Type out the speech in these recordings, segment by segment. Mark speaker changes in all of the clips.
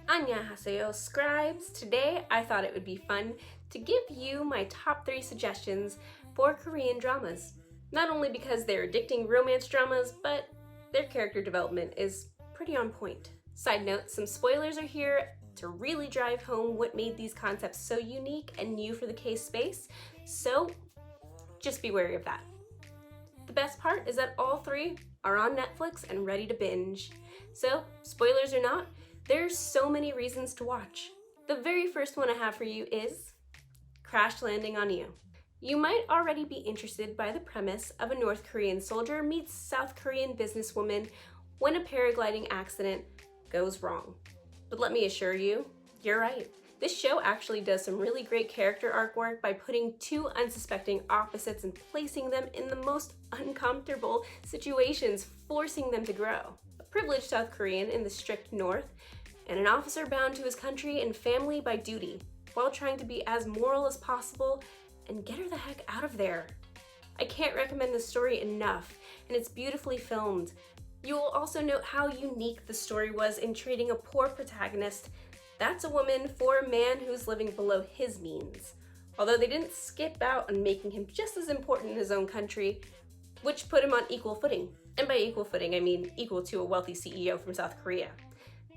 Speaker 1: Annyeonghaseyo, Scribes. Today I thought it would be fun to give you my top 3 suggestions for Korean dramas. Not only because they're addicting romance dramas, but their character development is pretty on point. Side note, some spoilers are here to really drive home what made these concepts so unique and new for the K space, so just be wary of that. The best part is that all 3 are on Netflix and ready to binge. So, spoilers or not, there's so many reasons to watch. The very first one I have for you is Crash Landing on You. You might already be interested by the premise of a North Korean soldier meets South Korean businesswoman when a paragliding accident goes wrong. But let me assure you, you're right. This show actually does some really great character arc work by putting 2 unsuspecting opposites and placing them in the most uncomfortable situations, forcing them to grow. A privileged South Korean in the strict North, and an officer bound to his country and family by duty, while trying to be as moral as possible and get her the heck out of there. I can't recommend this story enough, and it's beautifully filmed. You will also note how unique the story was in treating a poor protagonist that's a woman for a man who's living below his means. Although they didn't skip out on making him just as important in his own country, which put him on equal footing. And by equal footing, I mean equal to a wealthy CEO from South Korea.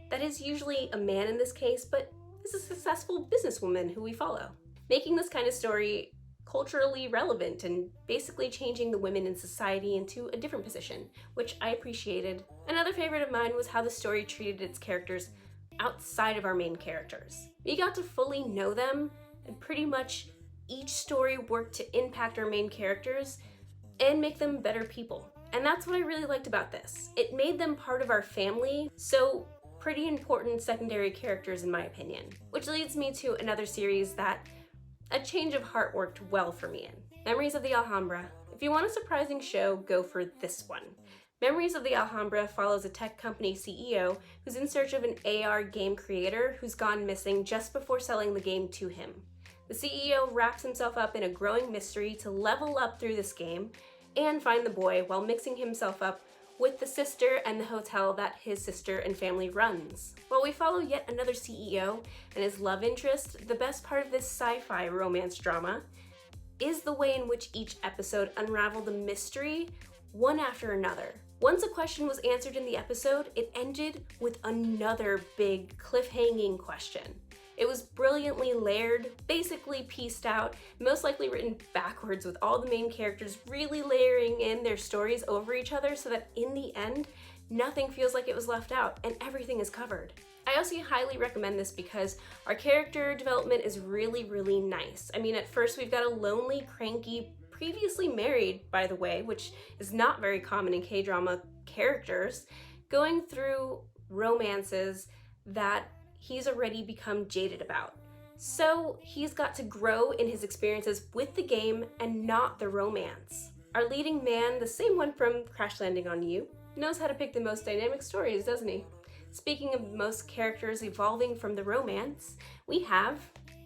Speaker 1: That is usually a man in this case, but is a successful businesswoman who we follow. Making this kind of story culturally relevant and basically changing the women in society into a different position, which I appreciated. Another favorite of mine was how the story treated its characters outside of our main characters. We got to fully know them, and pretty much each story worked to impact our main characters and make them better people. And that's what I really liked about this. It made them part of our family, so pretty important secondary characters in my opinion. Which leads me to another series that a change of heart worked well for me in. Memories of the Alhambra. If you want a surprising show, go for this one. Memories of the Alhambra follows a tech company CEO who's in search of an AR game creator who's gone missing just before selling the game to him. The CEO wraps himself up in a growing mystery to level up through this game and find the boy while mixing himself up with the sister and the hotel that his sister and family runs. While we follow yet another CEO and his love interest, the best part of this sci-fi romance drama is the way in which each episode unraveled the mystery one after another. Once a question was answered in the episode, it ended with another big cliffhanging question. It was brilliantly layered, basically pieced out, most likely written backwards with all the main characters really layering in their stories over each other so that in the end, nothing feels like it was left out and everything is covered. I also highly recommend this because our character development is really, really nice. I mean, at first we've got a lonely, cranky, previously married, by the way, which is not very common in K-drama characters, going through romances that he's already become jaded about. So he's got to grow in his experiences with the game and not the romance. Our leading man, the same one from Crash Landing on You, knows how to pick the most dynamic stories, doesn't he? Speaking of most characters evolving from the romance, we have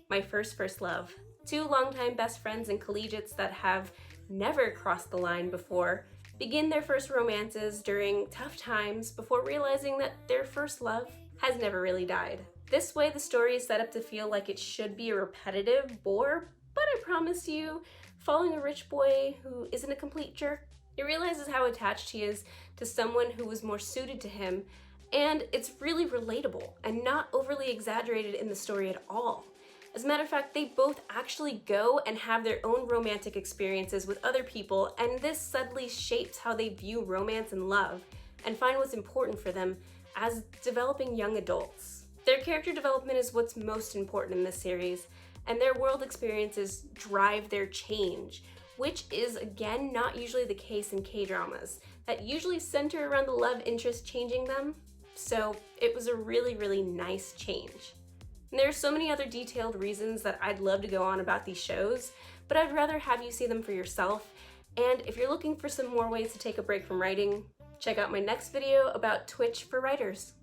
Speaker 1: my first love. 2 longtime best friends and collegiates that have never crossed the line before begin their first romances during tough times before realizing that their first love has never really died. This way, the story is set up to feel like it should be a repetitive bore, but I promise you, following a rich boy who isn't a complete jerk, he realizes how attached he is to someone who was more suited to him, and it's really relatable and not overly exaggerated in the story at all. As a matter of fact, they both actually go and have their own romantic experiences with other people, and this subtly shapes how they view romance and love and find what's important for them as developing young adults. Their character development is what's most important in this series, and their world experiences drive their change, which is again not usually the case in K-dramas that usually center around the love interest changing them. So it was a really, really nice change. And there are so many other detailed reasons that I'd love to go on about these shows, but I'd rather have you see them for yourself. And if you're looking for some more ways to take a break from writing, check out my next video about Twitch for writers.